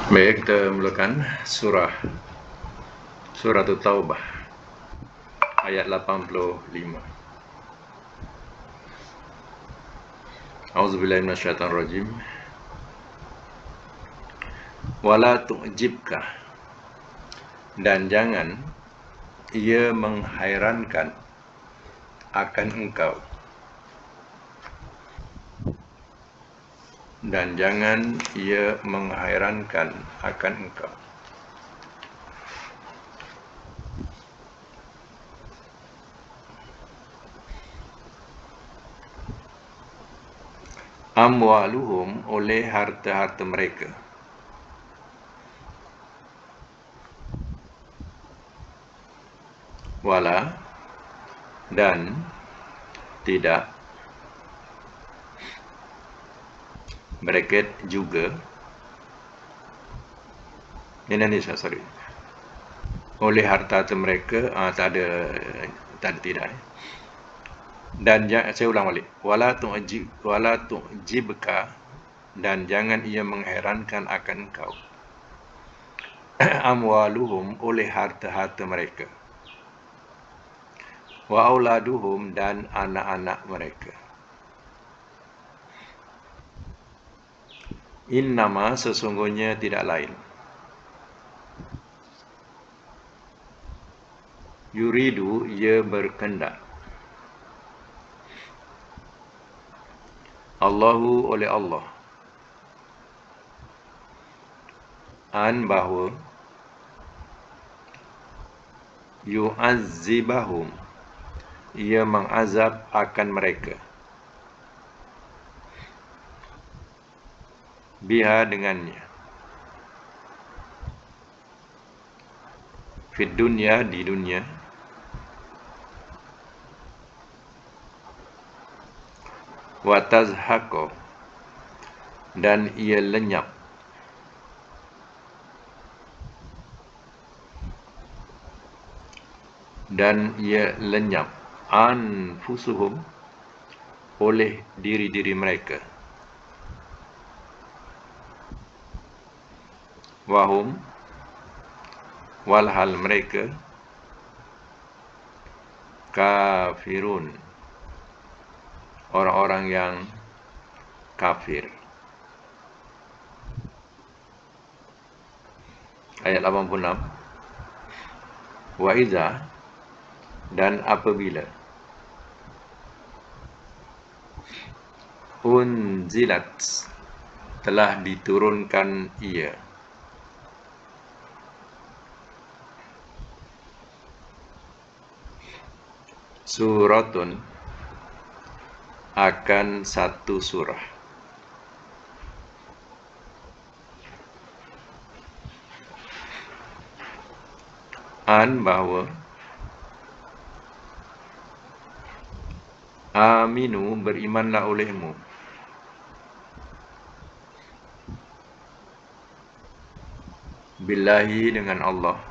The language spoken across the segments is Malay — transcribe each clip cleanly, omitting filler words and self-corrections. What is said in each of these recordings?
Baik, kita mulakan surah Taubah ayat 85. A'udzubillahi minasyaitonirrajim. Wala tu'jibka, dan jangan ia menghairankan akan engkau, dan jangan ia menghairankan akan engkau amwaluhum, oleh harta-harta mereka, wala, dan tidak, bracket juga, sorry, oleh harta-harta mereka, tak ada tidak. Dan saya ulang balik, wala tu'jibka, dan jangan ia mengherankan akan engkau, amwaluhum, oleh harta-harta mereka, wa auladuhum, dan anak-anak mereka. Innama, sesungguhnya tidak lain, yuridu, ia berkehendak, Allahu, oleh Allah, bahawa yu'azzibahum, ia mengazab akan mereka, biha, dengannya, fid dunya, di dunia, wa tazhaqo, dan ia lenyap, anfusuhum, oleh diri-diri mereka, wahum, walhal mereka, kafirun, orang-orang yang kafir. Ayat 86. Wa iza, dan apabila, unzilat, telah diturunkan ia, suratun, akan satu surah, bahawa aminu, berimanlah olehmu, billahi, dengan Allah,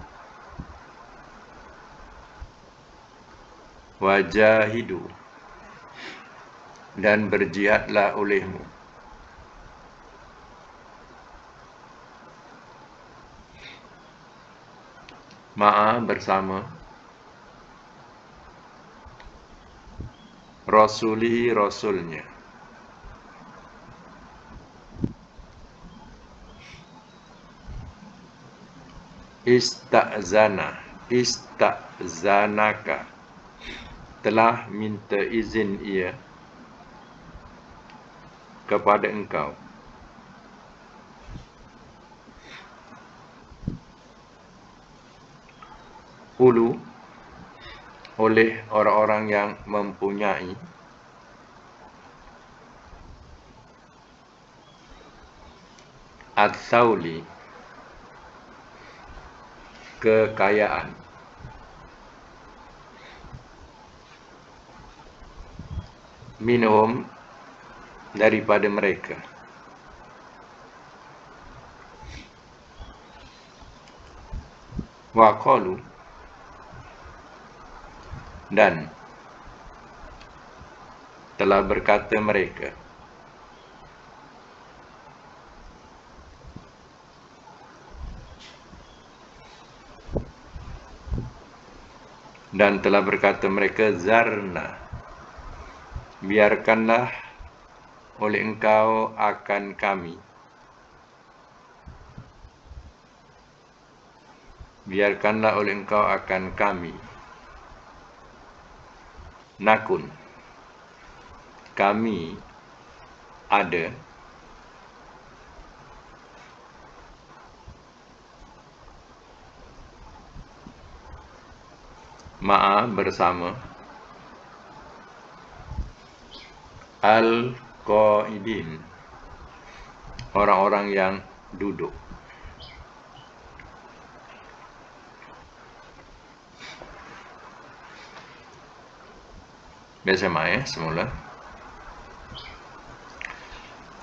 wajahidu, dan berjihadlah olehmu, bersama, rasulihi, rasulnya, ista'zanaka, telah minta izin ia kepada engkau, ulu, oleh orang-orang yang mempunyai at-tawli, kekayaan, minhum, daripada mereka, wa qalu, dan telah berkata mereka, Dan telah berkata mereka, zarna, biarkanlah oleh engkau akan kami. Biarkanlah oleh engkau akan kami. Nakun, kami ada. Ma'a bersama. Al-Qaidin, orang-orang yang duduk. Biasa main semula.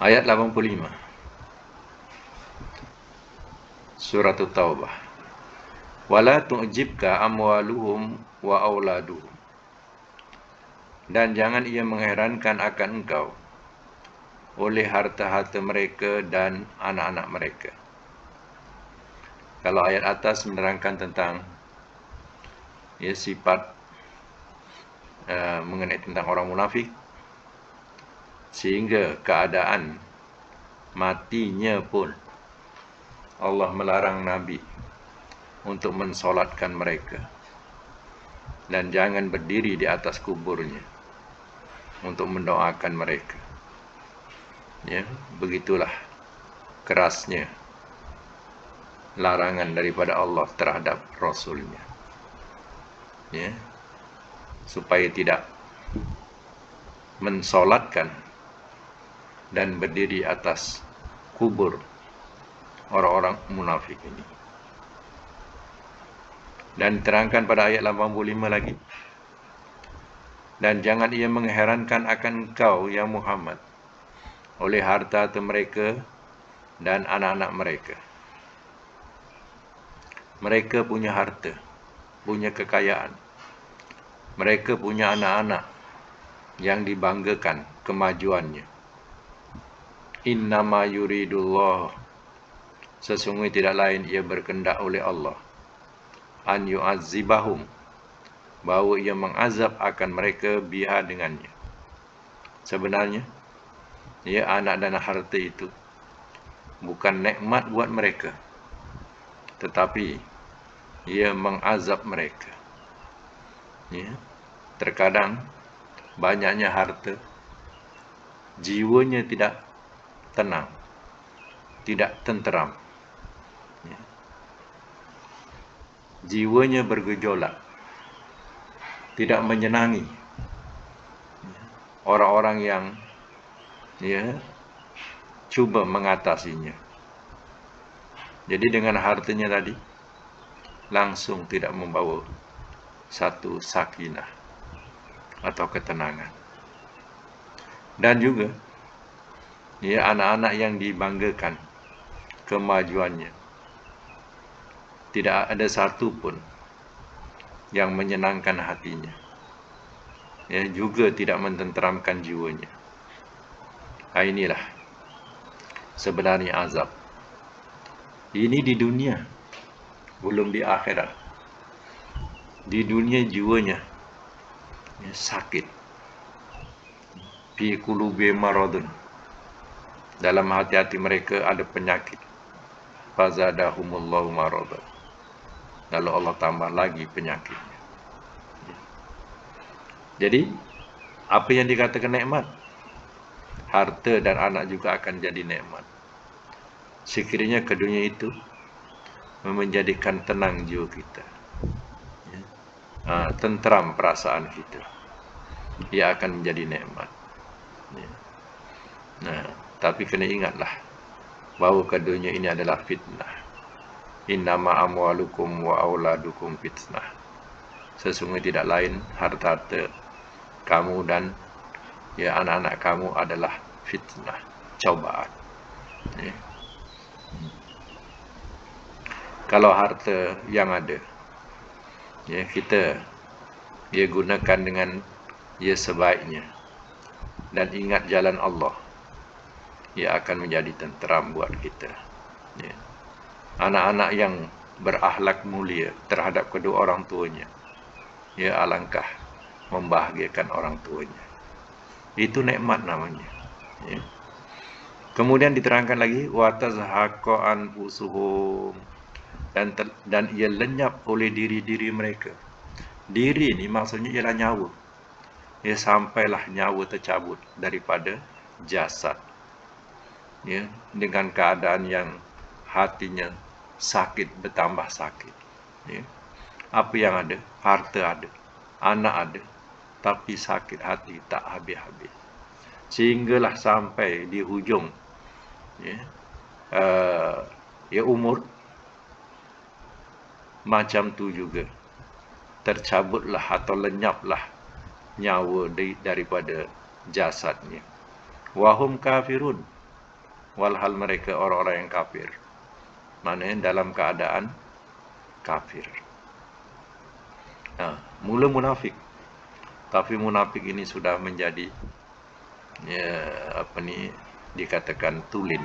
Ayat 85. Surah At-Taubah. Wala tu'jibka amwaluhum wa auladuhum. Dan jangan ia mengherankan akan engkau oleh harta-harta mereka dan anak-anak mereka. Kalau ayat atas menerangkan tentang sifat mengenai tentang orang munafik, sehingga keadaan matinya pun Allah melarang Nabi untuk mensolatkan mereka dan jangan berdiri di atas kuburnya untuk mendoakan mereka. Ya, begitulah kerasnya larangan daripada Allah terhadap Rasulnya. Ya, supaya tidak mensolatkan dan berdiri atas kubur orang-orang munafik ini. Dan terangkan pada ayat 85 lagi. Dan jangan ia mengherankan akan engkau, ya Muhammad, oleh harta mereka dan anak-anak mereka. Mereka punya harta, punya kekayaan. Mereka punya anak-anak yang dibanggakan kemajuannya. Innama yuridullah, sesungguhnya tidak lain ia berkehendak oleh Allah, an yu'azzibahum, bahawa ia mengazab akan mereka biha dengannya. Sebenarnya, anak dan harta itu bukan nikmat buat mereka, tetapi ia mengazab mereka. Terkadang banyaknya harta, jiwanya tidak tenang, tidak tenteram. Jiwanya bergejolak, tidak menyenangi orang-orang yang cuba mengatasinya. Jadi dengan hartanya tadi langsung tidak membawa satu sakinah atau ketenangan. Dan juga anak-anak yang dibanggakan kemajuannya, tidak ada satu pun yang menyenangkan hatinya, juga tidak mententeramkan jiwanya. Inilah sebenarnya azab. Ini di dunia, belum di akhirat. Di dunia jiwanya sakit. Fi qulubi maradun, dalam hati-hati mereka ada penyakit. Fazadahumullahu maradan, lalu Allah tambah lagi penyakitnya. Jadi apa yang dikatakan nikmat, harta dan anak juga akan jadi nikmat sekiranya keduanya itu menjadikan tenang jiwa kita, tenteram perasaan kita, ia akan menjadi nikmat. Tapi kena ingatlah bahawa keduanya ini adalah fitnah. Innama amwalukum wa auladukum fitnah, sesungguhnya tidak lain harta-harta kamu dan anak-anak kamu adalah fitnah, cobaan. Kalau harta yang ada, kita gunakan dengan sebaiknya dan ingat jalan Allah, ia akan menjadi tenteram buat kita. Anak-anak yang berakhlak mulia terhadap kedua orang tuanya, ya alangkah membahagiakan orang tuanya. Itu nikmat namanya. Ya. Kemudian diterangkan lagi wa tazhaqa anfusuhum, dan ia lenyap oleh diri-diri mereka. Diri ni maksudnya ialah nyawa. Ya, sampailah nyawa tercabut daripada jasad. Ya, dengan keadaan yang hatinya sakit bertambah sakit. Ya. Apa yang ada? Harta ada, anak ada, tapi sakit hati tak habis-habis. Sehinggalah sampai di hujung ya, umur macam tu juga tercabutlah atau lenyaplah nyawa daripada jasadnya. Wahum kafirun, walhal mereka orang-orang yang kafir. Maknanya dalam keadaan kafir. Mula munafik, tapi munafik ini sudah menjadi dikatakan tulen.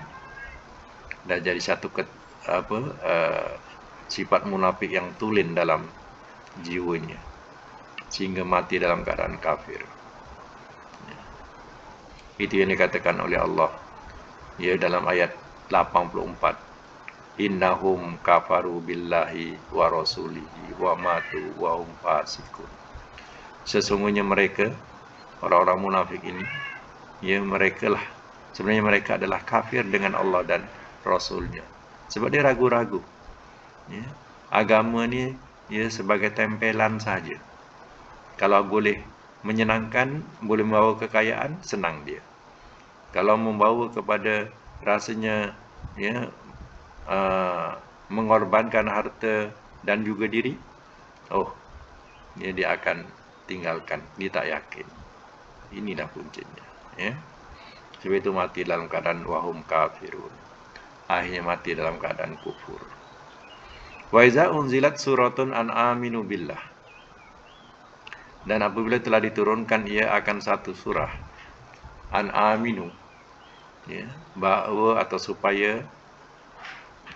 Dah jadi satu sifat munafik yang tulen dalam jiwanya, sehingga mati dalam keadaan kafir. Itu yang dikatakan oleh Allah dalam ayat 84. Innahum kafaru billahi wa rasulihi wa matu wa hum fasiqun. Sesungguhnya mereka, orang-orang munafik ini, sebenarnya mereka adalah kafir dengan Allah dan Rasulnya. Sebab dia ragu-ragu. Agama ni sebagai tempelan saja. Kalau boleh menyenangkan, boleh membawa kekayaan, senang dia. Kalau membawa kepada rasanya mengorbankan harta dan juga diri, dia akan tinggalkan. Dia tak yakin. Inilah kuncinya. Sebab itu mati dalam keadaan wahum kafirun. Akhirnya mati dalam keadaan kufur. Wa iza unzilat suratun an aminu billah. Dan apabila telah diturunkan ia akan satu surah an aminu, bahawa atau supaya,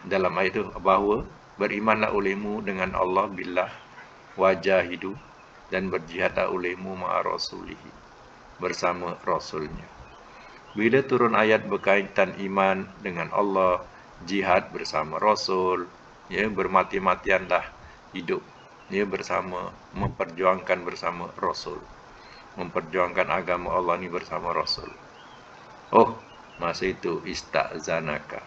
dalam ayat itu, bahawa berimanlah olehmu dengan Allah billah wajahidu, dan berjihadlah olehmu ma'a rasulihi, bersama rasulnya. Bila turun ayat berkaitan iman dengan Allah, jihad bersama rasul, bermati-matianlah hidup bersama, memperjuangkan bersama rasul, memperjuangkan agama Allah ni bersama rasul. Masa itu ista'zanaka.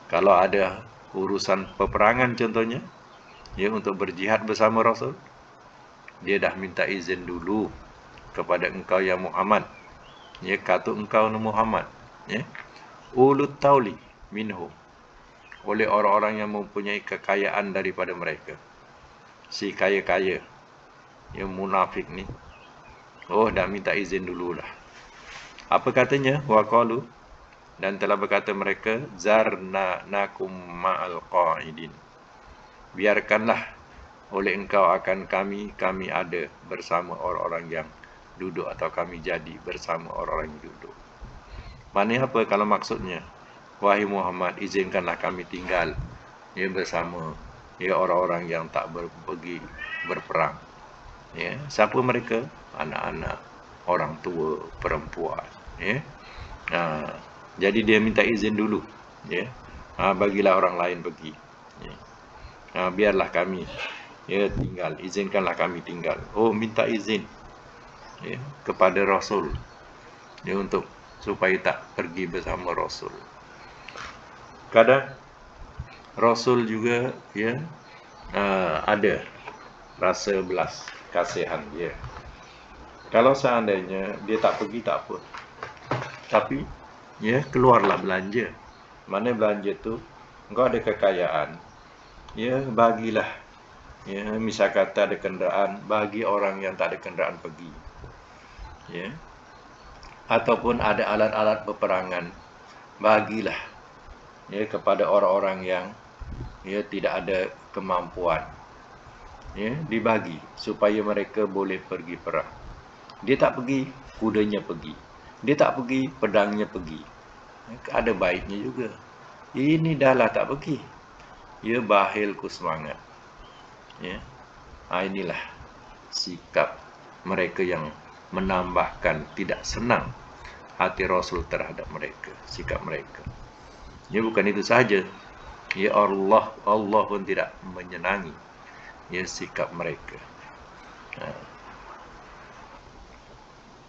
Kalau ada urusan peperangan contohnya, untuk berjihad bersama rasul, dia dah minta izin dulu kepada engkau ya Muhammad. Kata engkau Muhammad, ulut tauli minhum, oleh orang-orang yang mempunyai kekayaan daripada mereka. Si kaya-kaya, yang munafik ni, dah minta izin dululah. Apa katanya? Waqalu, dan telah berkata mereka, zarna nakum ma'al qa'idin, biarkanlah oleh engkau akan kami ada bersama orang-orang yang duduk, atau kami jadi bersama orang-orang yang duduk. Maknanya apa kalau maksudnya? Wahai Muhammad, izinkanlah kami tinggal bersama orang-orang yang tak pergi berperang. Siapa mereka? Anak-anak, orang tua, perempuan. Jadi dia minta izin dulu. Bagilah orang lain pergi. Biarlah kami tinggal, izinkanlah kami tinggal. Minta izin kepada Rasul untuk supaya tak pergi bersama Rasul. Kadang Rasul juga ada rasa belas kasihan dia. Kalau seandainya dia tak pergi, tak apa, tapi keluarlah belanja. Mana belanja tu, engkau ada kekayaan, bagilah. Misal kata ada kenderaan, bagi orang yang tak ada kenderaan pergi. Ataupun ada alat-alat peperangan, bagilah kepada orang-orang yang tidak ada kemampuan. Dibagi supaya mereka boleh pergi perang. Dia tak pergi, kudanya pergi. Dia tak pergi, pedangnya pergi. Ada baiknya juga. Ini dah lah tak pergi. Bahil ku semangat. Inilah sikap mereka yang menambahkan tidak senang hati Rasul terhadap mereka, sikap mereka. Ya, bukan itu sahaja. Ya, Allah pun tidak menyenangi ya sikap mereka.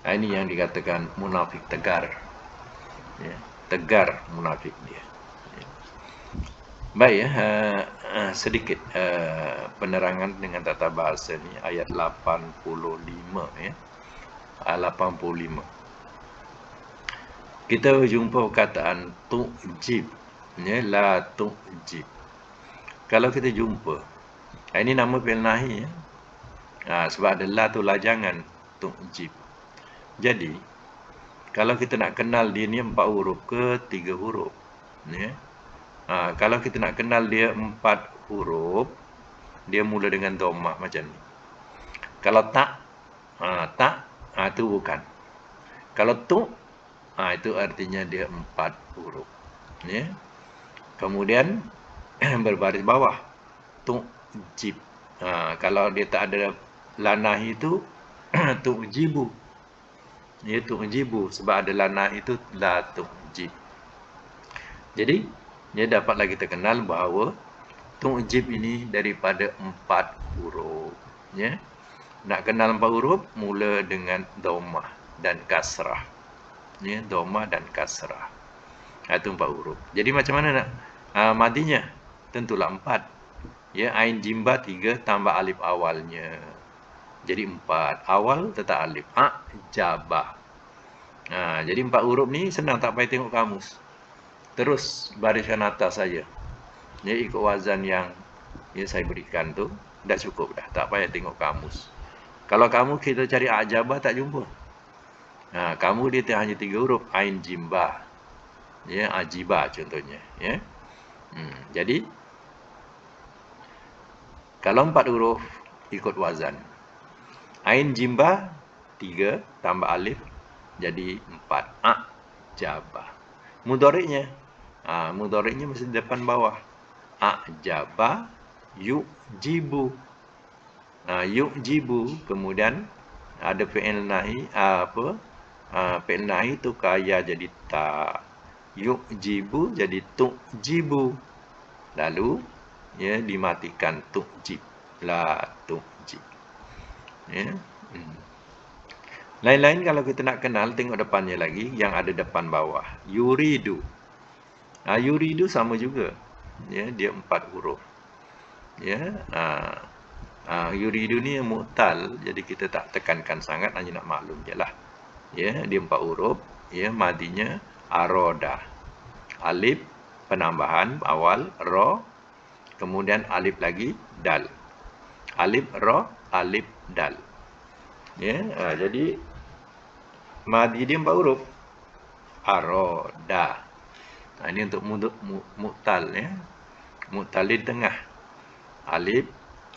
Ini yang dikatakan munafik tegar. Ya, tegar munafik dia. Ya. Baik ya, sedikit penerangan dengan tata bahasa ni ayat 85 ya. 85. Kita jumpa perkataan tu'jib, ya, la tu'jib. Kalau kita jumpa, ini nama fi'il nahi ya. Sebab ada la tu lajangan, tu'jib. Jadi, kalau kita nak kenal dia ni 4 huruf ke 3 huruf, ya. Kalau kita nak kenal dia 4 huruf, dia mula dengan dhammah macam ni. Kalau tak, itu bukan. Kalau tu, itu artinya dia 4 huruf. Ya. Kemudian berbaris bawah, tu'jib. Kalau dia tak ada lanah itu, tu'jibu. Ya, tu'jibu. Sebab ada lanah itu, la tu'jib. Jadi, dia dapatlah kita kenal bahawa tu'jib ini daripada 4 huruf. Ya. Nak kenal 4 huruf, mula dengan dhammah dan kasrah. Ya, dhammah dan kasrah. Itu 4 huruf. Jadi macam mana nak madinya? Tentulah 4. Ya, ain jimba 3 tambah alif awalnya. Jadi 4. Awal tetap alif. Jabah. Jadi 4 huruf ni senang, tak payah tengok kamus. Terus bariskan atas saja. Ya, ikut wazan yang saya berikan tu, dah cukup dah. Tak payah tengok kamus. Kalau kamu kita cari ajabah tak jumpa. Kamu dia hanya 3 huruf, ain jimba. Ya, ajibah contohnya, ya. Jadi kalau 4 huruf ikut wazan. Ain jimba 3 tambah alif jadi 4. Ajabah. Mudhari'nya. Mudhari'nya mesti depan bawah. Ajabah yujibu. Yujibu, kemudian ada fi'il nahi, fi'il nahi tu kaya jadi ta. Yujibu jadi tujibu. Lalu ya dimatikan tu'jib, la tu'jib. Ya. Lain-lain kalau kita nak kenal, tengok depannya lagi yang ada depan bawah. Yuridu. Yuridu sama juga. Ya, dia 4 huruf. Ya. Yuridu ni mu'tal, jadi kita tak tekankan sangat, hanya nak maklum jelah. Ya, dia 4 huruf. Ya, madinya aroda. Alif penambahan awal, ra, kemudian alif lagi, dal. Alif, ra, alif, dal. Ya, jadi madi dia 4 huruf. Aroda. Ini untuk mu'tal ya. Mu'tal di tengah. Alif,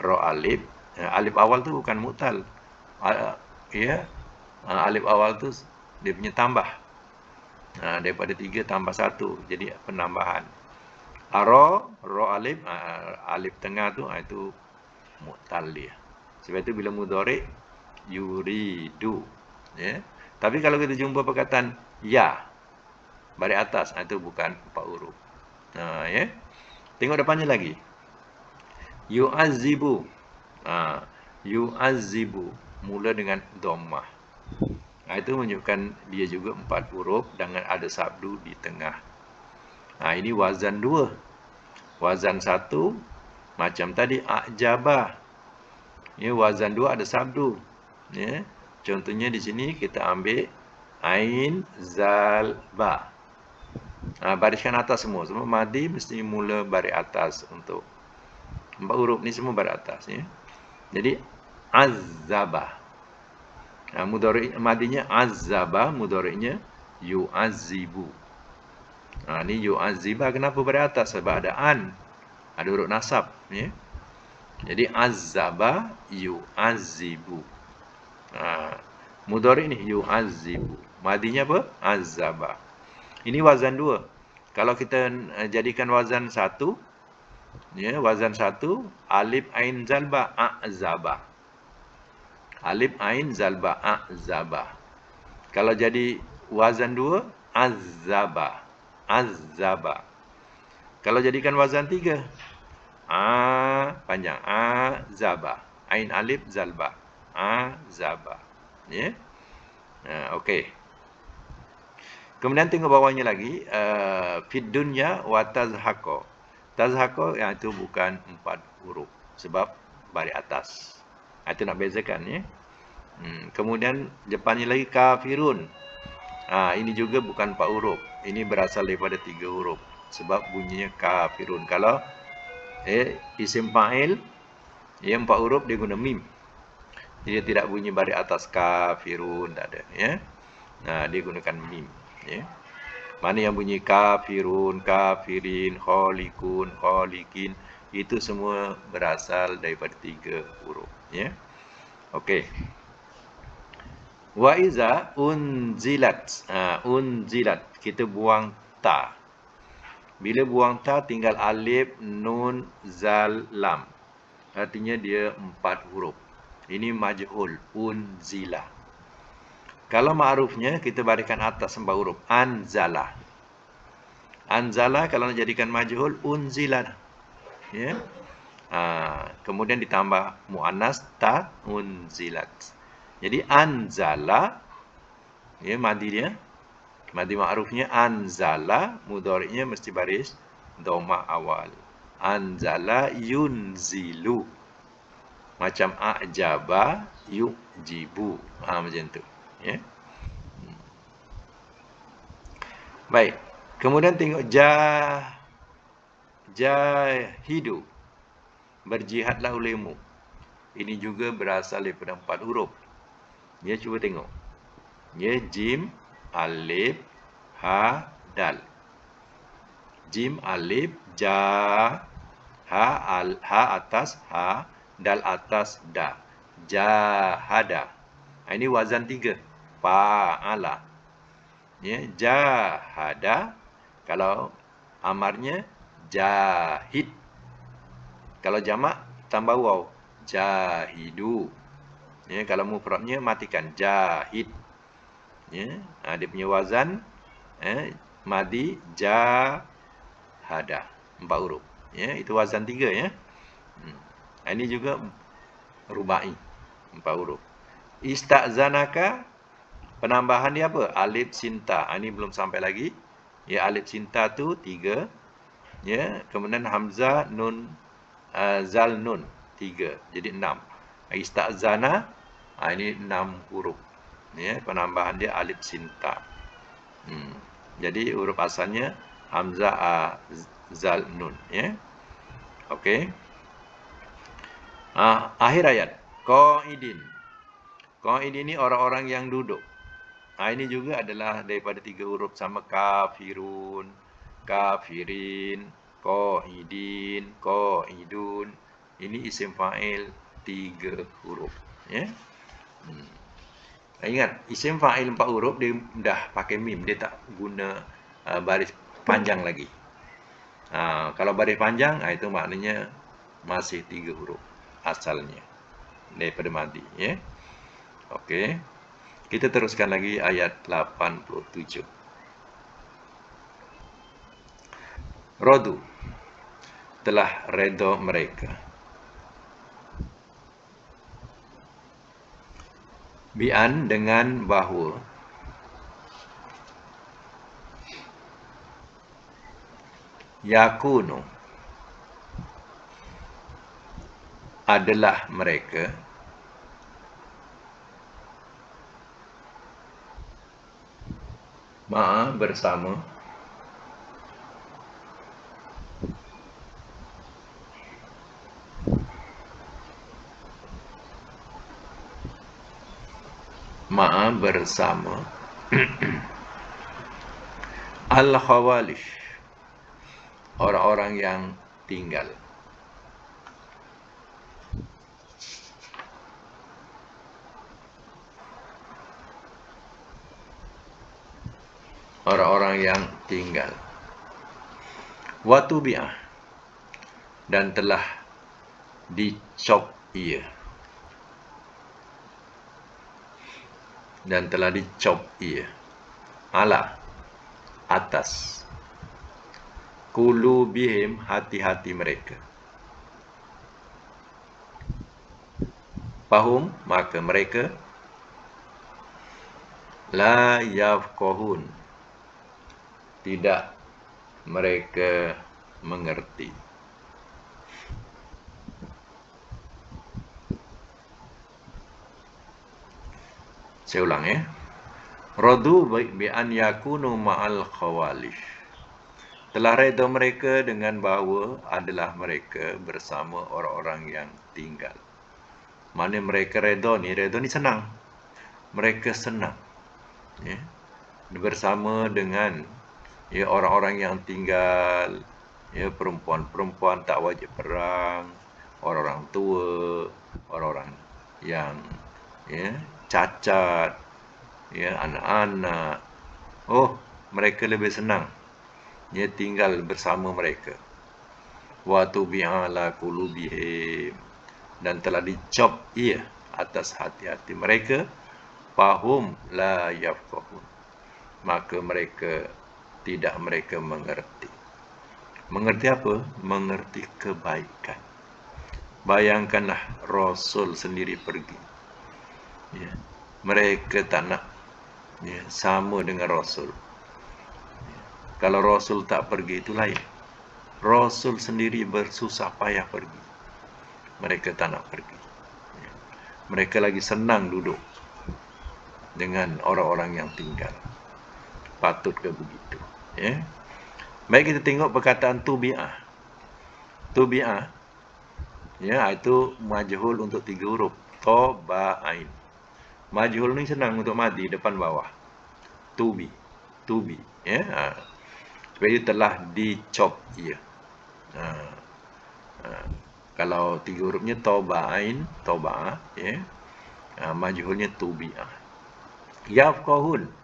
ra, alif. Alif awal tu bukan mu'tal. Ya. Alif awal tu dia punya tambah. Daripada 3 tambah 1, jadi penambahan. Ra, alif, alif tengah tu, itu mu'tal dia. Sebab itu bila mudhari' yuridu. Ya. Tapi kalau kita jumpa perkataan ya, baris atas, itu bukan 4 huruf. Ya. Tengok depannya lagi. Yu'azzibu. Yu'azzibu mula dengan dhammah. Itu menunjukkan dia juga 4 huruf dengan ada sabdu di tengah. Ini wazan 2. Wazan 1 macam tadi ajabah. Ya, wazan 2 ada sabdu. Ya. Contohnya di sini kita ambil ain zal ba. Bariskan atas semua. Semua madi mesti mula baris atas untuk 4 huruf ni, semua baris atas ya. Jadi azzabah. Mudhari' madinya azzaba, mudhari'nya yu'azzibu. Ni yu'azziba kenapa baris atas? Sebab ada an. Ada huruf nasab ya. Jadi azzaba yu'azzibu. Mudhari' ni yu'azzibu. Madinya apa? Azzaba. Ini wazan 2. Kalau kita jadikan wazan 1, ya, wazan 1 alif ain zalba a'zaba. Alif ain zalba, azaba. Kalau jadi wazan 2, azaba. Azaba. Kalau jadikan wazan 3, panjang, azaba. Ain alif zalba, azaba. Ya. Okey. Kemudian tengok bawahnya lagi, fid dunya wa tazhaqo. Tazhaqo yang itu bukan 4 huruf sebab baris atas. Itu nak bezakan ya. Kemudian depannya lagi kafirun. Ini juga bukan 4 huruf. Ini berasal daripada 3 huruf sebab bunyinya kafirun. Kalau isim fa'il yang 4 huruf dia guna mim. Dia tidak bunyi baris atas kafirun, tak ada ya. Dia gunakan mim ya. Mana yang bunyi kafirun, kafirin, kholikun, kholikin, itu semua berasal daripada 3 huruf ya. Okey. Wa iza unzilat. Unzilat kita buang ta. Bila buang ta tinggal alif, nun, zal, lam. Artinya dia 4 huruf. Ini majhul, unzila. Kalau ma'rufnya kita bariskan atas 4 huruf, anzala. Anzala kalau nak jadikan majhul, unzila. Ya. Kemudian ditambah muannas ta, unzilat. Jadi anzala, ya, madi dia, madi ma'rufnya anzala, mudhari'nya mesti baris dhammah awal. Anzala yunzilu. Macam a'jaba yujibu. Macam tu. Ya. Baik. Kemudian tengok jahidu. Berjihadlah olehmu. Ini juga berasal daripada 4 huruf. Ya, cuba tengok. Ya, jim, alif, ha, dal. Jim, alif, ja, ha atas ha, dal atas da. Jahada. Ini wazan 3. Fa'ala. Ya, jahada. Kalau amarnya jahid. Kalau jamak tambah waw. Jahidu. Ya, kalau mufradnya matikan jahid. Ya, dia punya wazan madi jahada. 4 huruf. Ya, itu wazan 3 ya. Ini juga rubai. 4 huruf. Ista'zanaka, penambahan dia apa? Alif sinta. Ini belum sampai lagi. Ya, alif sinta tu 3. Ya, kemudian hamzah, nun, zal, nun 3. Jadi 6. Ista'zana, ini 6 huruf. Ya, penambahan dia alif sinta. Jadi huruf asalnya hamzah, zal, nun ya. Okey. Akhir ayat. Qaidin. Qaidin ini orang-orang yang duduk. Ini juga adalah daripada 3 huruf sama kafirun, kafirin, qaidin, qaidun. Ini isim fa'il 3 huruf ya. Ingat, isim fa'il 4 huruf dia dah pakai mim, dia tak guna baris panjang lagi. Kalau baris panjang, itu maknanya masih 3 huruf asalnya daripada madi ya. Okey. Kita teruskan lagi ayat 87. Rodu, telah redha mereka. Bi'an, dengan bahawa. Yakunu, adalah mereka. Ma'a, bersama. Ma'a, bersama. Al-khawalish, orang-orang yang tinggal. Orang-orang yang tinggal. Watubi'ah, dan telah dicop ia. dan telah dicop ia ala atas qulubihim hati-hati mereka. Fahum maka mereka la yafqahun tidak mereka mengerti. Saya ulang ya. Radu bi an yakunu ma'al khawalif. Telah reda mereka dengan bahawa adalah mereka bersama orang-orang yang tinggal. Mana mereka reda ni senang. Mereka senang. Ya. Bersama dengan ya orang-orang yang tinggal, ya perempuan-perempuan tak wajib perang, orang-orang tua, orang-orang yang ya cacat, ya anak-anak. Oh, mereka lebih senang ya tinggal bersama mereka. Wa tubi'ala qulubihim dan telah dicop ia atas hati-hati mereka. Fahum la yafqahun maka mereka tidak mereka mengerti. Mengerti apa? Mengerti kebaikan. Bayangkanlah Rasul sendiri pergi. Ya. Mereka tak nak ya, sama dengan Rasul. Ya. Kalau Rasul tak pergi itu lain. Rasul sendiri bersusah payah pergi. Mereka tak nak pergi. Ya. Mereka lagi senang duduk dengan orang-orang yang tinggal. Patut ke begitu? Ya. Baik, kita tengok perkataan tubi'ah. Tubi'ah ya itu majhul untuk 3 huruf. Taba'ain. Majhul ni senang untuk madi depan bawah. Tubi ya. Sebab itu telah dicop ia. Kalau 3 hurufnya taba'ain, taba'ah ya. Majhulnya tubi'ah. Yafqahun.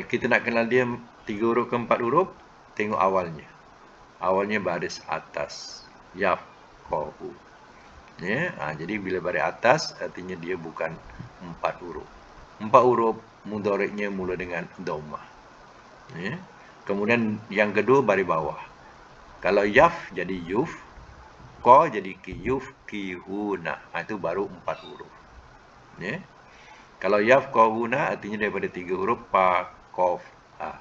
Kita nak kenal dia 3 huruf ke 4 huruf, tengok awalnya. Awalnya baris atas. Yafqahu. Ya, jadi bila baris atas artinya dia bukan 4 huruf. 4 huruf mudhari'nya mula dengan dhammah. Ya. Kemudian yang kedua baris bawah. Kalau yaf jadi yuf, qa jadi kiyuf, kihuna. Itu baru 4 huruf. Ya. Kalau yafqahuna artinya daripada 3 huruf pa, qaf, a.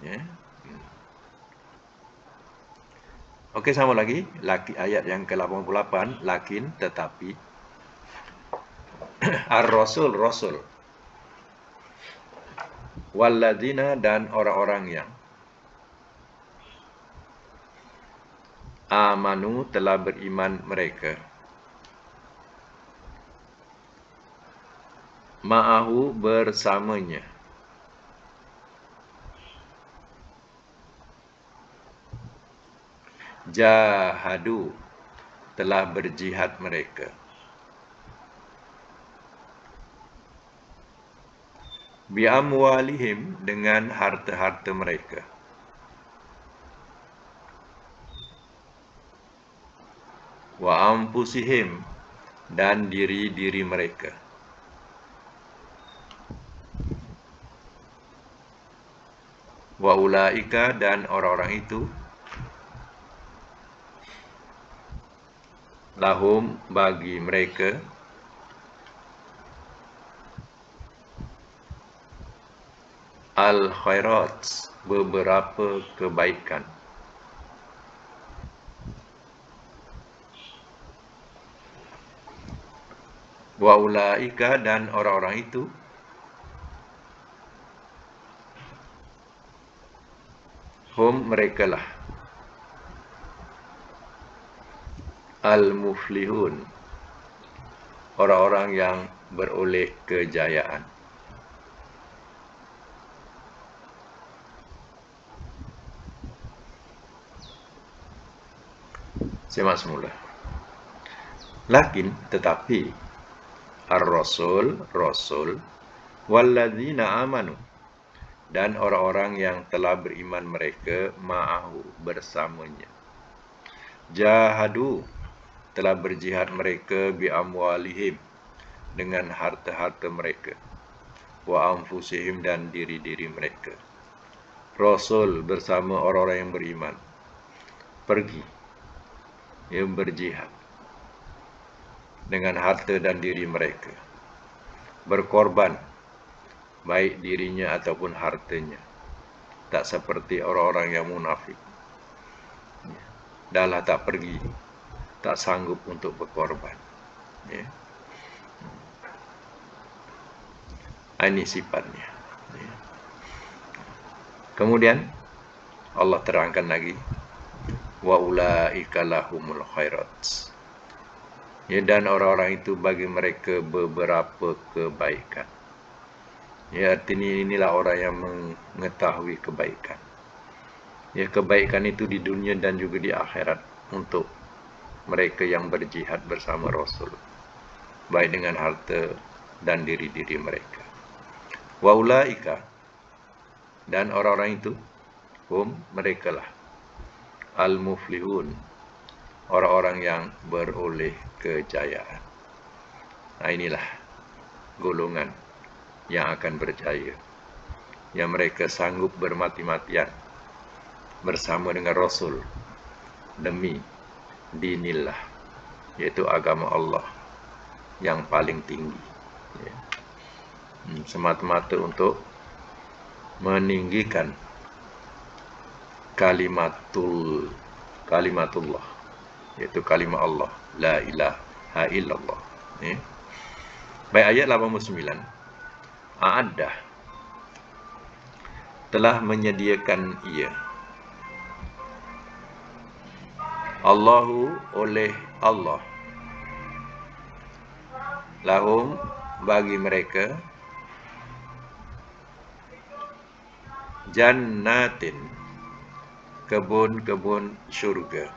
Ya. Okey, sama lagi ayat yang ke-88, lakin tetapi ar-rasul rasul walladzina dan orang-orang yang amanu telah beriman mereka ma'ahu bersamanya jahadu telah berjihad mereka bi'amwalihim dengan harta-harta mereka wa anfusihim dan diri-diri mereka wa ulaika dan orang-orang itu lahum bagi mereka al-khairat beberapa kebaikan wa ulaika dan orang-orang itu hum merekalah al-muflihun orang-orang yang beroleh kejayaan. Semak semula. Lakin tetapi ar-rasul rasul walladzina amanu dan orang-orang yang telah beriman mereka ma'ahu bersamanya jahadu telah berjihad mereka bi amwalihim dengan harta-harta mereka, wa anfusihim dan diri-diri mereka. Rasul bersama orang-orang yang beriman pergi yang berjihad dengan harta dan diri mereka, berkorban baik dirinya ataupun hartanya, tak seperti orang-orang yang munafik. Dahlah tak pergi, tak sanggup untuk berkorban. Ya. Ini sifatnya. Ya. Kemudian Allah terangkan lagi, wa ulaika lahumul khairat. Ya, dan orang-orang itu bagi mereka beberapa kebaikan. Ya, artinya inilah orang yang mengetahui kebaikan. Ya, kebaikan itu di dunia dan juga di akhirat untuk mereka yang berjihad bersama Rasul, baik dengan harta dan diri-diri mereka. Wa ulaika, dan orang-orang itu, mereka lah al-muflihun, orang-orang yang beroleh kejayaan. Nah, inilah golongan yang akan berjaya, yang mereka sanggup bermati-matian bersama dengan Rasul demi dinillah, yaitu agama Allah yang paling tinggi, ya. Semata-mata untuk meninggikan kalimatullah, yaitu kalimat Allah, la ilaha illallah, ya. Baik, ayat 89. A'addah, telah menyediakan ia, Allahu, oleh Allah, lahum, bagi mereka, jannatin, kebun-kebun syurga,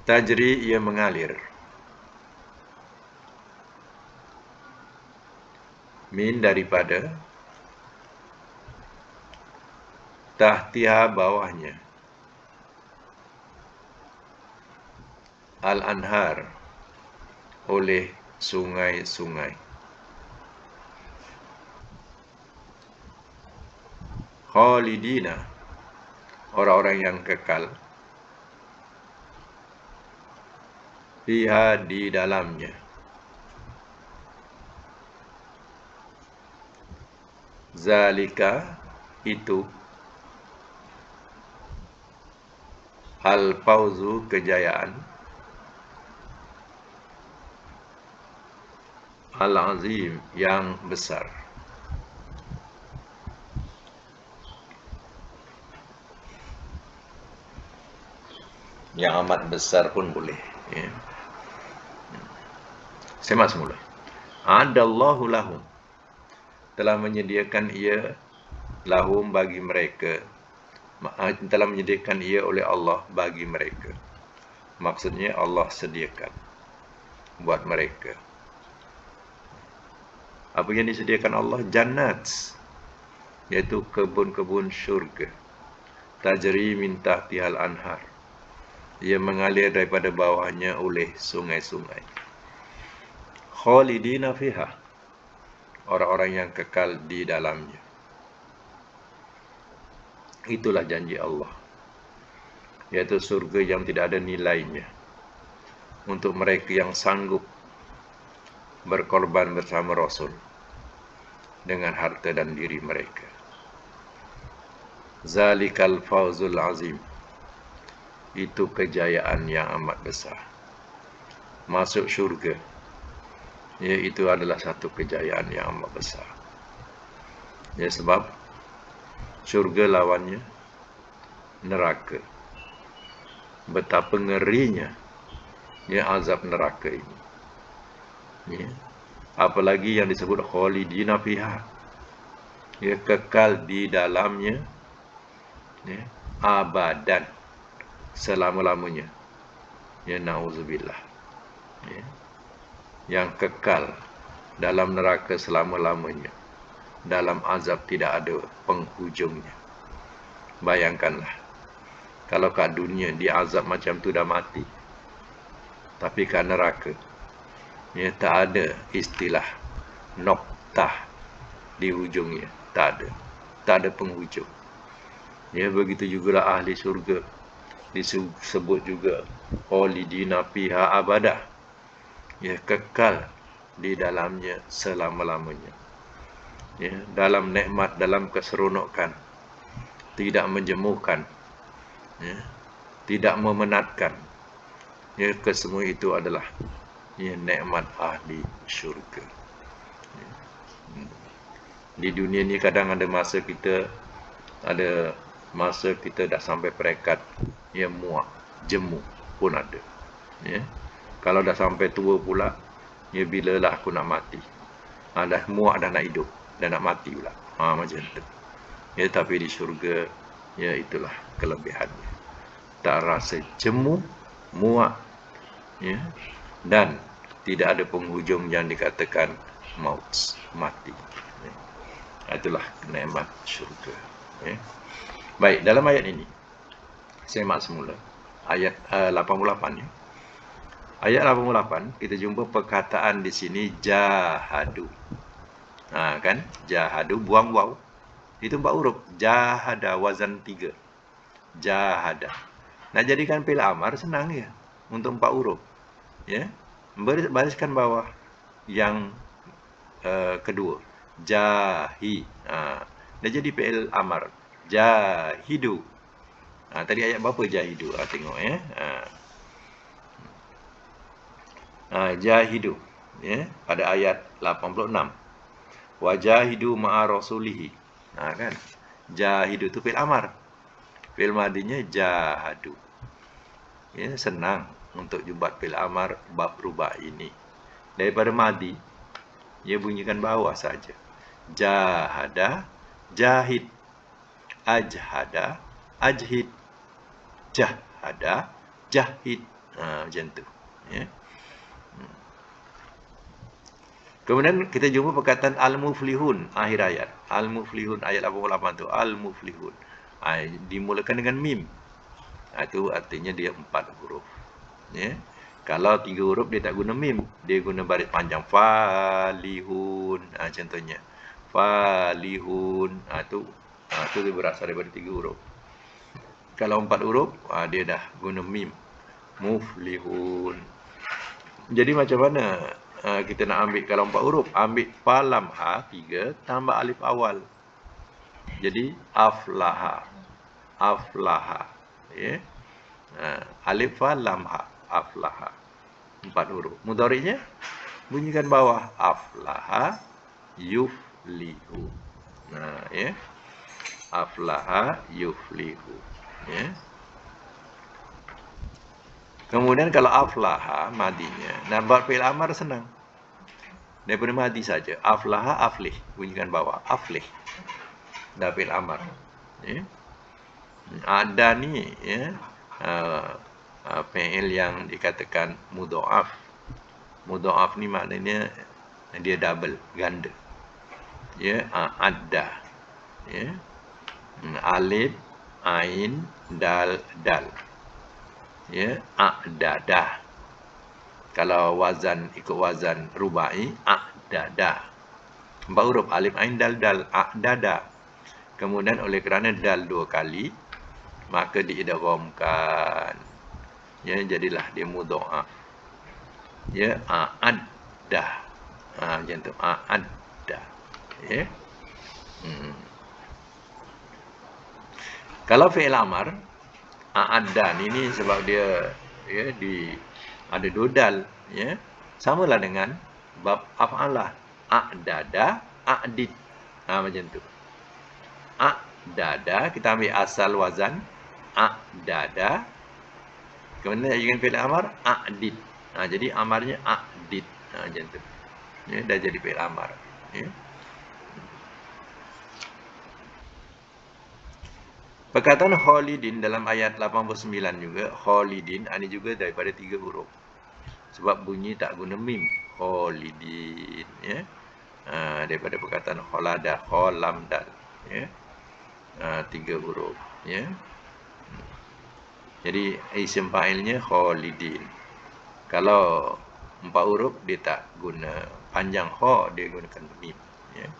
tajri, ia mengalir, min, daripada, tahtiha, bawahnya, al-anhar, oleh sungai-sungai, khalidina, orang-orang yang kekal, fiha, di dalamnya, zalika, itu, al-fawzu, kejayaan, al-azim, yang besar. Yang amat besar pun boleh, ya. Semak semula. Adallahu lahum, telah menyediakan ia, lahum, bagi mereka, telah menyediakan ia oleh Allah bagi mereka. Maksudnya Allah sediakan buat mereka. Apa yang disediakan Allah? Jannat, yaitu kebun-kebun syurga, tajri min tahtihal anhar, ia mengalir daripada bawahnya oleh sungai-sungai, khalidina fiha, orang-orang yang kekal di dalamnya. Itulah janji Allah, yaitu surga yang tidak ada nilainya untuk mereka yang sanggup berkorban bersama Rasul dengan harta dan diri mereka. Zalikal fawzul azim, itu kejayaan yang amat besar. Masuk syurga, ya, itu adalah satu kejayaan yang amat besar. Ya, sebab syurga lawannya neraka. Betapa ngerinya, ya, azab neraka ini. Ya. Apalagi yang disebut khalidina fiha, ya, kekal di dalamnya, ya, abadan, selama-lamanya, ya, na'udzubillah, ya, yang kekal dalam neraka selama-lamanya, dalam azab tidak ada penghujungnya. Bayangkanlah, kalau kat dunia diazab macam tu dah mati, tapi kat neraka. Ya, tak ada istilah noktah di hujungnya, tak ada penghujung. Ya, begitu jugalah ahli syurga disebut juga khalidina fiha abadah. Ya, kekal di dalamnya selama-lamanya. Ya, dalam nikmat, dalam keseronokan, tidak menjemukan, ya, tidak memenatkan. Ya, kesemua itu adalah ya, nikmat ahli syurga. Ya. Di dunia ni kadang ada masa kita dah sampai peringkat ya muak, jemu pun ada. Ya. Kalau dah sampai tua pula, ya bilalah aku nak mati. Dah muak, dah nak hidup, dah nak mati pula. Macam tu. Ya, tapi di syurga, ya itulah kelebihannya. Tak rasa jemu, muak, ya, dan tidak ada penghujung yang dikatakan maut, mati. Ya. Itulah nikmat syurga. Ya. Baik, dalam ayat ini, semak semula. Ayat 88 ya. Ayat 88 kita jumpa perkataan di sini jahadu. Kan? Jahadu buang waw. Itu 4 huruf. Jahada wazan 3. Jahada. Nak jadikan fi'il amar senang ya. Untuk 4 huruf. Ya. Bariskan bawah yang kedua. Jahi. Dah jadi fi'il amar. Jahidu. Tadi ayat berapa jahidu? Tengok ya. Jahidu ya, pada ayat 86. Wajahidu ma'a rasulihi. Kan? Jahidu itu fi'il amar. Fi'il madinya jahadu. Ya, senang untuk buat fi'il amar bab rubah ini. Daripada madi, ia bunyikan bawah saja. Jahada, jahid. Ajhada, ajhid. Jahada, jahid. Macam tu. Ya. Kemudian kita jumpa perkataan al-muflihun akhir ayat. Al-muflihun ayat 88 tu al-muflihun. Dimulakan dengan mim. Itu artinya dia 4 huruf. Ya. Kalau 3 huruf dia tak guna mim, dia guna baris panjang falihun. Contohnya falihun. Itu dia berasal daripada 3 huruf. Kalau 4 huruf, dia dah guna mim. Muflihun. Jadi macam mana kita nak ambil kalau 4 huruf? Ambil fa lam ha 3 tambah alif awal. Jadi aflaha. Aflaha. Ya. Alif fa lam ha aflaha. 4 huruf. Mudhari'nya bunyikan bawah aflaha yuflihu. Ya. Aflaha yuflihu. Ya. Kemudian kalau aflaha madinya, nak buat fi'il amar senang. Daripada madi saja. Aflaha aflih, bunyikan bawah aflih. Dah fi'il amar. Ya. Ada ni ya, fi'il yang dikatakan mudha'af. Mudha'af ni maknanya dia double, ganda. Ya, ada. Ya. Alif, ain, dal, dal. Ya, a'dadah. Kalau wazan ikut wazan rubai, a'dadah. 4 huruf alif ain dal dal a'dadah. Kemudian oleh kerana dal 2 kali, maka diidghamkan. Ya, jadilah dia mudha'af. Ya, a'addah. Macam tu, a'addah. Ya. Kalau fi'il amar a'addan ini sebab dia ya ada 2 dal ya. Samalah dengan bab af'alah. A'dada, a'did. Macam tu. A'dada kita ambil asal wazan a'dada. Kemudian dengan fi'il amar a'did. Jadi amarnya a'did. Macam tu. Ya, dah jadi fi'il amar. Ya. Perkataan khalidin dalam ayat 89 juga, khalidin ini juga daripada 3 huruf. Sebab bunyi tak guna mim, khalidin ya. Daripada perkataan khalada, khalam dal ya. 3 huruf ya. Jadi isim fa'ilnya khalidin. Kalau 4 huruf dia tak guna panjang ha, dia gunakan mim. Ya.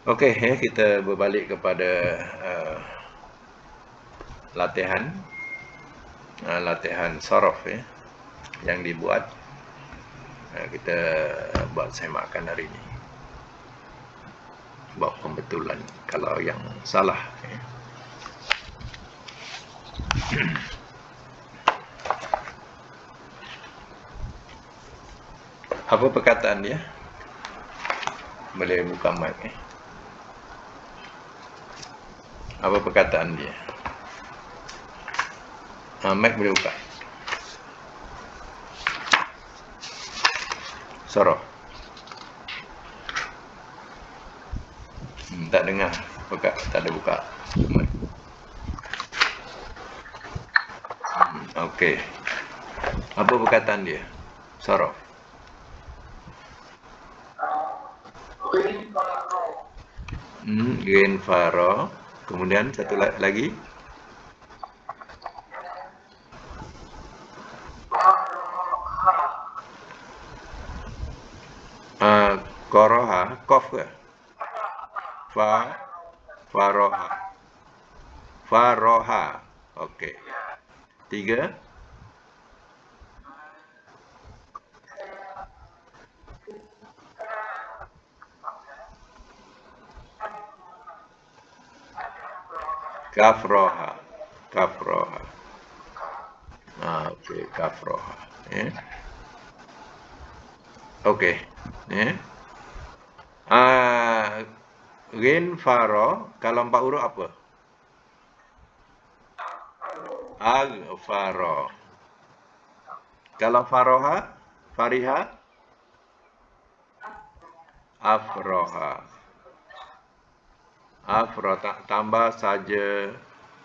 Okey, kita berbalik kepada latihan saraf yang dibuat. Kita buat semakan hari ini. Buat pembetulan kalau yang salah. Apa perkataan dia? Boleh buka mic. Apa perkataan dia? Mic boleh buka. Saraf. Tak dengar. Buka, tak ada buka. Okey. Apa perkataan dia? Saraf. Gain faro. Kemudian satu lagi. Koroha, kof ke? Faroha. Faroha. Okey. 3. Kafroha. Kafroha. Okey, kafroha. Okey. Rin faro kalau 4 huruf apa? Faro. Kalau faroha, fariha, afroha. Afro tambah saja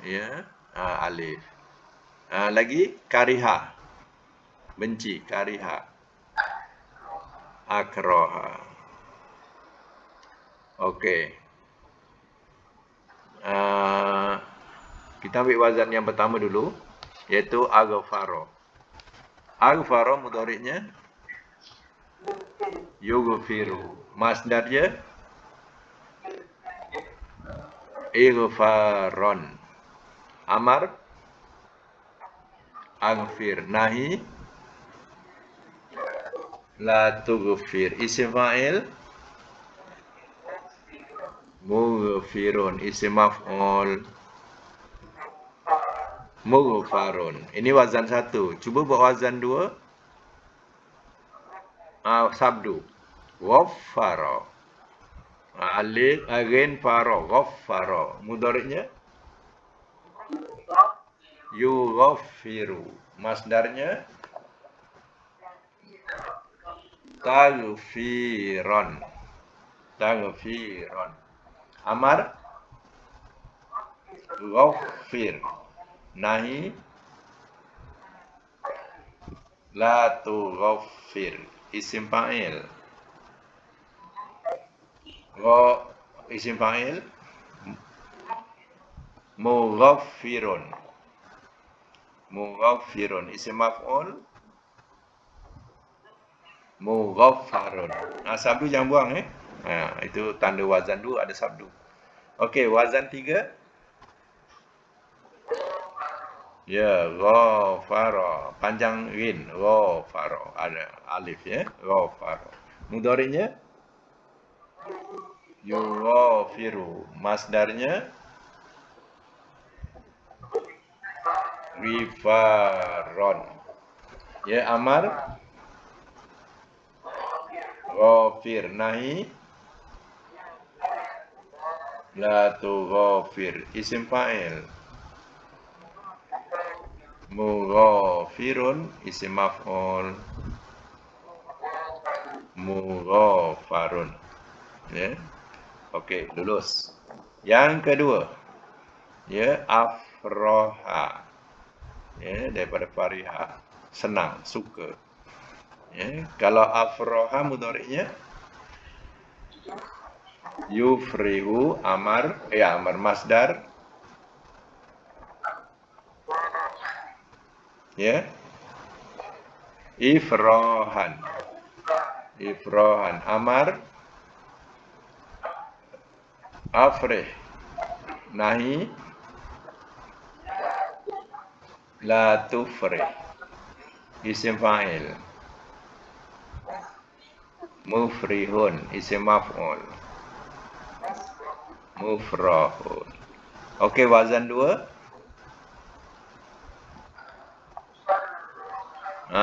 ya, alif. Lagi kariha. Benci, kariha. Akroha. Okey. Kita ambil wazan yang pertama dulu, iaitu aghfaro. Aghfaro mudhari'nya yughfiru. Masdarnya ighfaron. Amar aghfir. Nahi la tughfir. Isim fa'il mughfirun. Isim maf'ul mughfarun. Ini wazan 1. Cuba buat wazan 2. Sabdu. Ghaffara. Alif agin faro. Ghaffara. Mudhari'nya yughaffiru. Masdarnya taghfiran. Taghfiran. Amar ghaffir. Nahi la tughaffir. Isim fa'il. Isim fa'il mughaffirun. Mughaffirun. Isim maf'ul mughaffarun. Sabdu jangan buang itu tanda wazan 2 ada sabdu. Okey, wazan 3. Ya, ghafara. Panjang rin, ghafara. Ada alif ya, ghafara. Mudhari'nya yughafiru. Masdarnya ghifaron. Ya, amar ghafir. Nahi la tughafir. Isim fa'il mughafirun. Isim maf'ul mughaffarun. Ya. Okey, lulus. Yang kedua, ya, afroha. Ya, daripada fariha. Senang, suka. Ya, kalau afroha mudhari'nya yufrihu. Amar, amar masdar Ya. Ifrohan. Ifrohan. Amar. Afrih. Nahi. La tufrih. Isim fa'il. Mufrihun. Isim maf'ul. Mufrahun. Okey, wazan 2.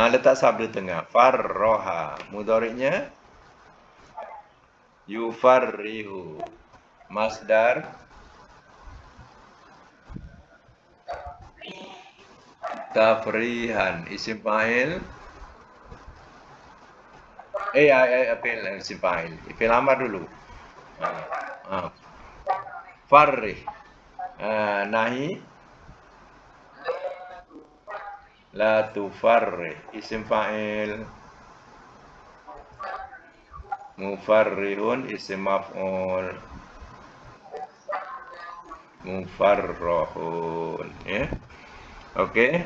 Letak sabda tengah. Farroha. Mudhari'nya yufarrihu. Masdar tafrihan. Isim fa'il. Isim fa'il. Fi'il amar dulu. Farrih. Nahi. La tufarrih. Isim fa'il. Mufarrihun. Isim maf'ul. Mufarrahun. Ya. Okey.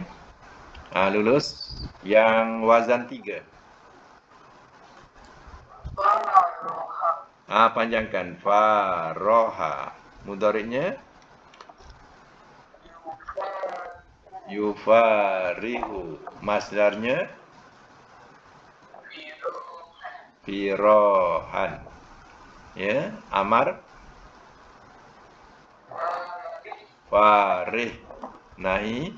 Lulus. Yang wazan 3. Panjangkan. Faroha. Mudhari'nya yufarihu. Masdarnya firohan. Ya. Amar farih. Nahi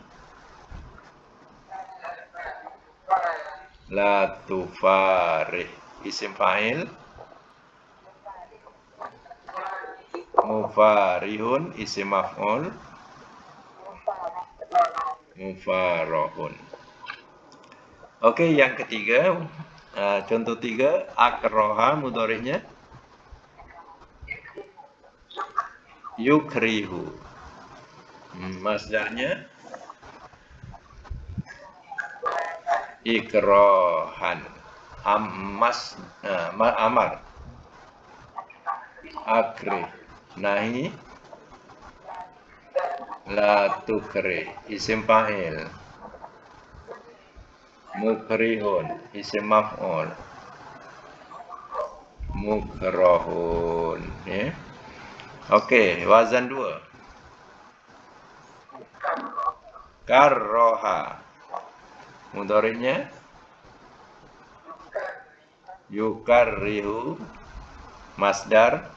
la tufarih. Isim fa'il mufarihun. Isim maf'ul mufarahun. Okey, yang ketiga, contoh 3, akroha. Mudhari'nya yukrihu. Masdarnya ikrohan. Amar akrih. Nahi la tukrih. Isim fa'il mukrihun. Isim maf'ul mukrahun. Ya. Okey, wazan 2. Karroha. Mudhari'nya yukarrihu. Masdar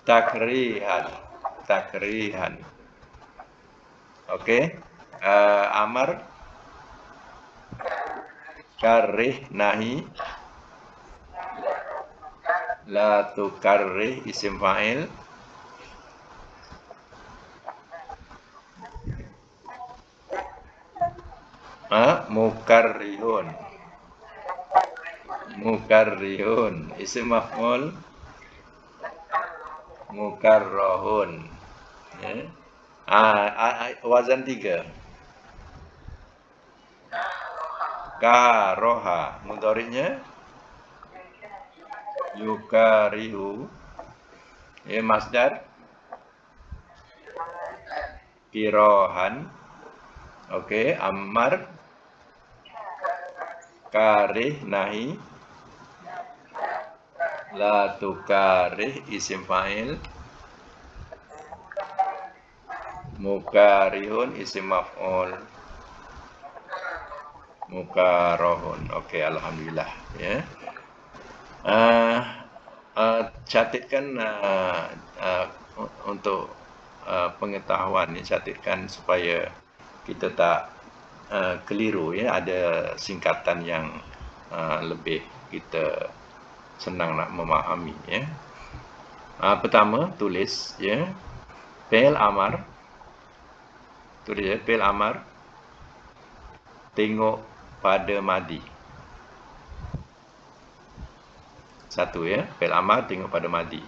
takrihan. Takrihan. Okey. Amar karih. Nahi la tukarrih. Isim fa'il mukarrihun. Mukarrihun. Isim maf'ul mukarrahun. Ya. Wazan 3. Karoha. Mudhari'nya yukarihu. Ya, masdar kirohan. Okey, amar karih. Nahi la tukarih. Isim fa'il mukarihun. Isim maf'ul mukarahun. Okey, alhamdulillah. Ya. Catatkan untuk pengetahuan ni, catatkan supaya kita tak keliru. Ya, ada singkatan yang lebih kita senang nak memahami. Ya. Pertama, tulis. Ya, fi'il amar. Tulis ya, fi'il amar tengok pada madi. Satu ya, fi'il amar tengok pada madi.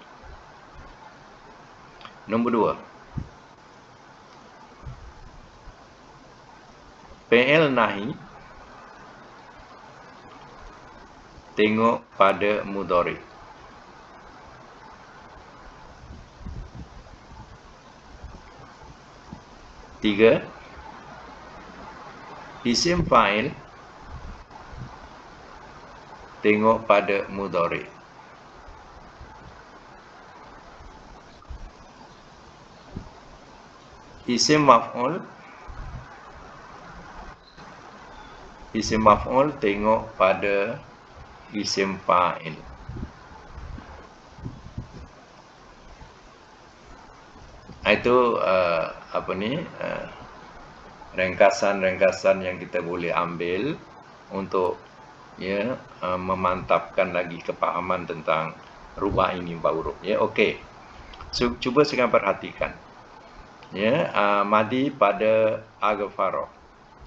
Nombor 2, fi'il nahi tengok pada mudhari'. 3. Isim fa'il tengok pada mudhari. Isim maf'ul tengok pada isim fa'il. Itu ringkasan-ringkasan yang kita boleh ambil untuk memantapkan lagi kepahaman tentang rubah ini huruf. Okey. So, cuba sekarang perhatikan. Madi pada aghfara.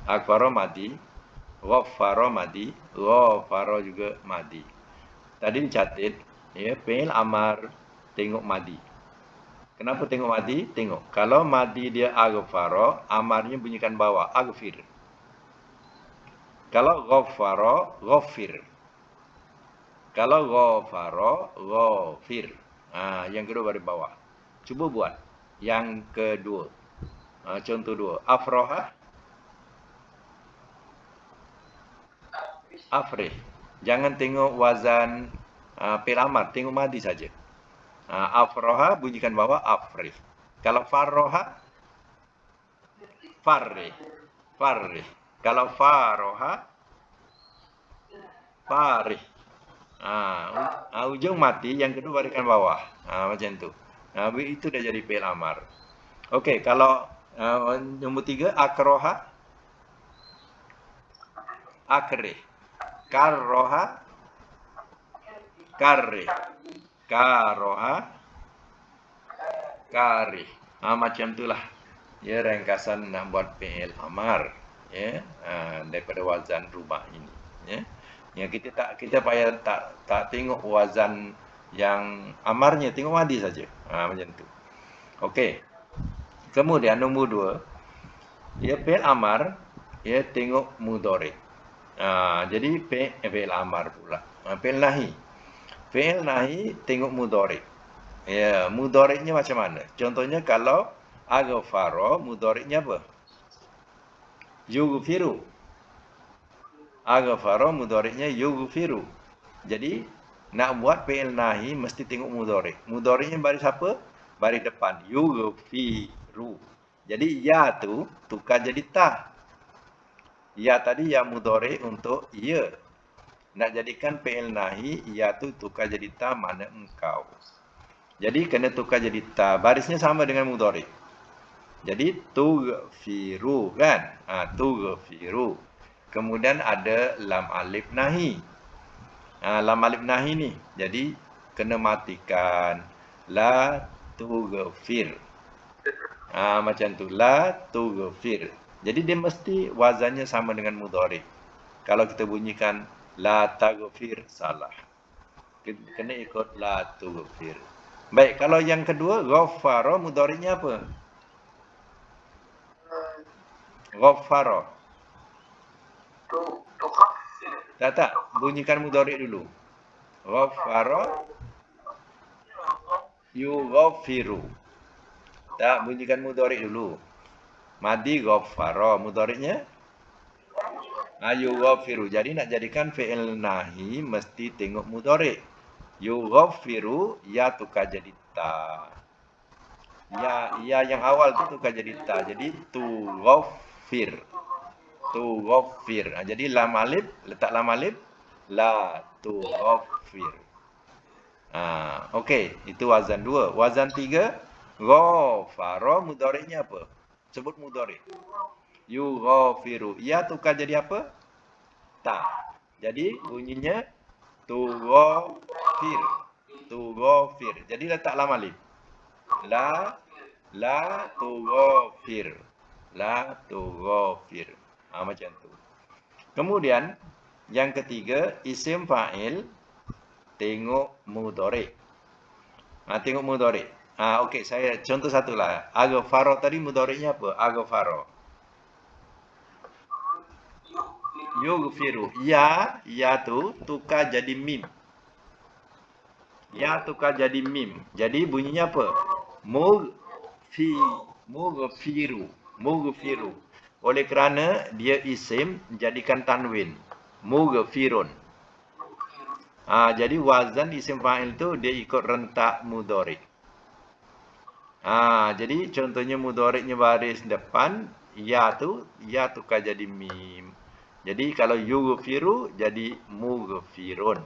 Aghfara madi, ghaffara madi, ghafara juga madi. Tadi dicatat, fi'il amar tengok madi. Kenapa tengok madi? Tengok. Kalau madi dia aghfara, amarnya bunyikan bawah, aghfir. Kalau ghaffara, ghaffir. Kalau ghafara, ghafir. Yang kedua dari bawah. Cuba buat. Yang kedua. Contoh 2. Afroha, afrih. Jangan tengok wazan fi'il amar, tengok madi saja. Afroha bunyikan bawah, afrih. Kalau farroha, farrih. Farrih. Kalau faroha, farih. Ujung mati, yang kedua barikan bawah. Macam tu. Itu dah jadi fi'il amar. Okey, kalau nombor 3, akroha, akrih. Karroha, karrih. Karoha, karih. Macam itulah. Ringkasan nak buat fi'il amar. Daripada wazan rubah ini. Yang kita payah tak tengok wazan yang amarnya, tengok madi saja. Macam tu. Okey. Kemudian nombor 2, fi'il amar, tengok mudhari. Jadi fi'il amar pula. Fi'il nahi. Fi'il nahi tengok mudhari. Mudhari'nya macam mana? Contohnya kalau aghfara, mudhari'nya apa? Yughfiru. Aghfara, mudhari'nya yughfiru. Jadi nak buat fi'il nahi mesti tengok mudhari'. Mudhari'nya baris apa? Baris depan, yughfiru. Jadi ya tu tukar jadi ta. Ya tadi ya mudhari' untuk ya. Nak jadikan fi'il nahi, ya tu tukar jadi ta, makna engkau. Jadi kena tukar jadi ta. Barisnya sama dengan mudhari'. Jadi tughfiru kan? Tughfiru. Kemudian ada lam alif nahi. Lam alif nahi ni. Jadi kena matikan. La tughfir. Macam tu. La tughfir. Jadi dia mesti wazannya sama dengan mudhari'. Kalau kita bunyikan la taghfir, salah. Kena ikut la tughfir. Baik, kalau yang kedua, ghaffara, mudhari'nya apa? Ghaffara. Tak. Bunyikan mudhari' dulu. Ghaffara, yughaffiru. Tak, bunyikan mudhari' dulu. Madi ghaffara, mudhari'nya yughaffiru. Jadi nak jadikan fi'il nahi mesti tengok mudhari'. Yughaffiru, ya tukar jadi ta. Ya yang awal tu tukar jadi ta. Jadi tughaffir. Tughaffir. Jadi lam alif, letak lam alif, la tughaffir. Okey, itu wazan 2. Wazan 3, ghafara, mudhari'nya apa? Sebut mudhari'. Yughaffiru. Ya tukar jadi apa? Ta. Jadi bunyinya tughaffir. Tughaffir. Jadi letak lam alif. La tughaffir. La tughaffir. Macam tu. Kemudian yang ketiga, isim fa'il tengok mudhari'. Tengok mudhari'. Okey, saya contoh satulah. Aghfara tadi mudhari'nya apa? Aghfara. Yughfiru. Ya tu tukar jadi mim. Ya tukar jadi mim. Jadi bunyinya apa? Mughfiru. Mughfiru. Oleh kerana dia isim, jadikan tanwin. Mughfirun. Jadi wazan isim fa'il tu dia ikut rentak mudhari'. Jadi contohnya mudhari'nya baris depan, ya tukar jadi mim. Jadi kalau yughfiru jadi mughfirun.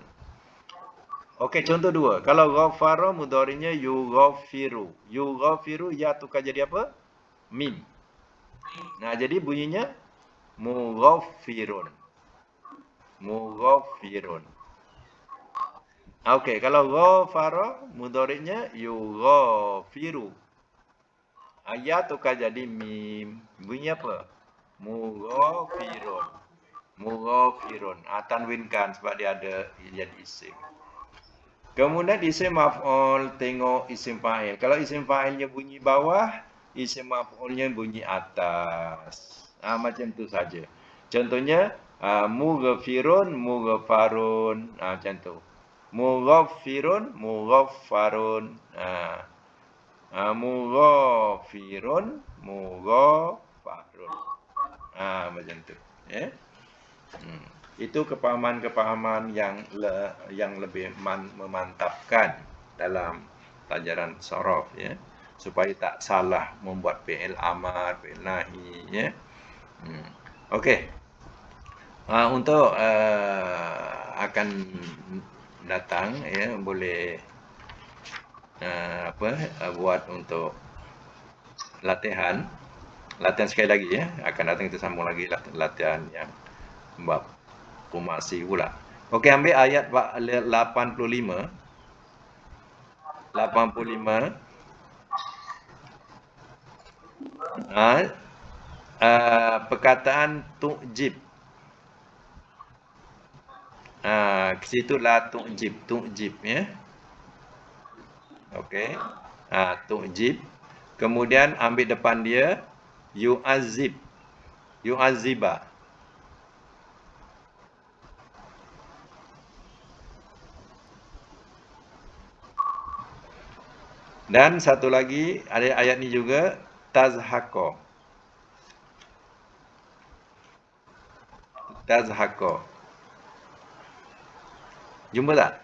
Okey, contoh dua. Kalau ghafara mudhari'nya yughfiru. Yughfiru ya tukar jadi apa? Mim. Jadi bunyinya mughfirun. Mughfirun. Okey, kalau ghafara mudhari'nya yughafiru. Ya tukar jadi mim. Bunyi apa? Mughfirun. Mughfirun. Tanwinkan sebab dia ada jadi isim. Kemudian isim maf'ul, tengok isim fa'il. Kalau isim fa'ilnya bunyi bawah, isim maf'ulnya bunyi atas. Macam tu saja. Contohnya mughfirun, mughfarun. Macam tu. Mughfirun, mughfarun. Mughfirun, mughfarun. Macam tu. Ya. Itu kepahaman-kepahaman yang lebih memantapkan dalam pelajaran sorof, ya, supaya tak salah membuat fi'il amar, fi'il nahi, ya. Okey. Untuk akan datang, ya, boleh buat untuk latihan sekali lagi, ya. Akan datang kita sambung lagi latihan yang bab kumasi pula. Okey, ambil ayat 85. 85. Perkataan tu'jib. Ke situ la tu'jib, ya. Okey. Tu'jib. Kemudian ambil depan dia yu'azib. Yu'aziba. Dan satu lagi, ada ayat ni juga, tazhaqo. Tazhaqo. Jumpa tak?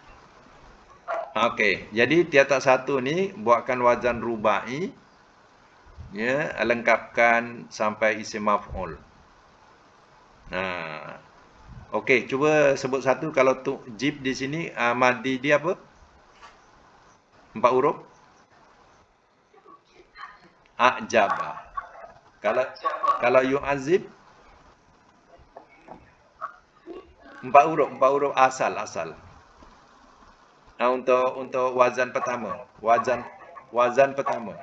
Okey, jadi tiap-tiap satu ni buatkan wazan rubai, ya, lengkapkan sampai isim maf'ul. Okey, cuba sebut satu. Kalau tu'jib di sini madi dia apa? 4 huruf. A'jaba. Kalau yu'azib 4 huruf asal. Untuk wazan pertama. Wazan pertama.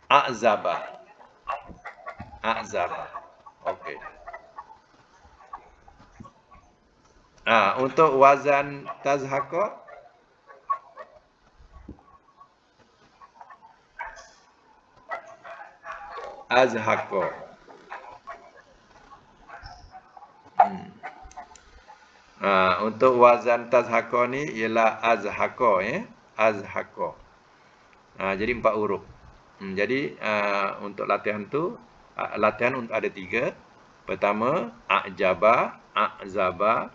A'zaba. Okey. Untuk wazan tazhaqa azhaqa. Untuk wazan tazhaqa ni ialah azhaqa, ya. Azhaqa. Jadi 4 huruf. Jadi untuk latihan tu, latihan untuk ada 3. Pertama, a'jaba, a'zaba,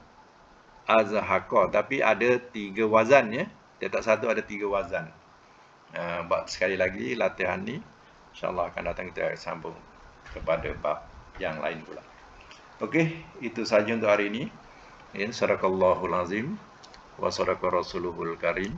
azhaqa. Tapi ada 3 wazan, ya. Tiap satu ada 3 wazan. Bab sekali lagi latihan ni, insya-Allah akan datang kita sambung kepada bab yang lain pula. Okey, itu saja untuk hari ini. Sadaqallahul azim wa sadaqa rasuluhul karim.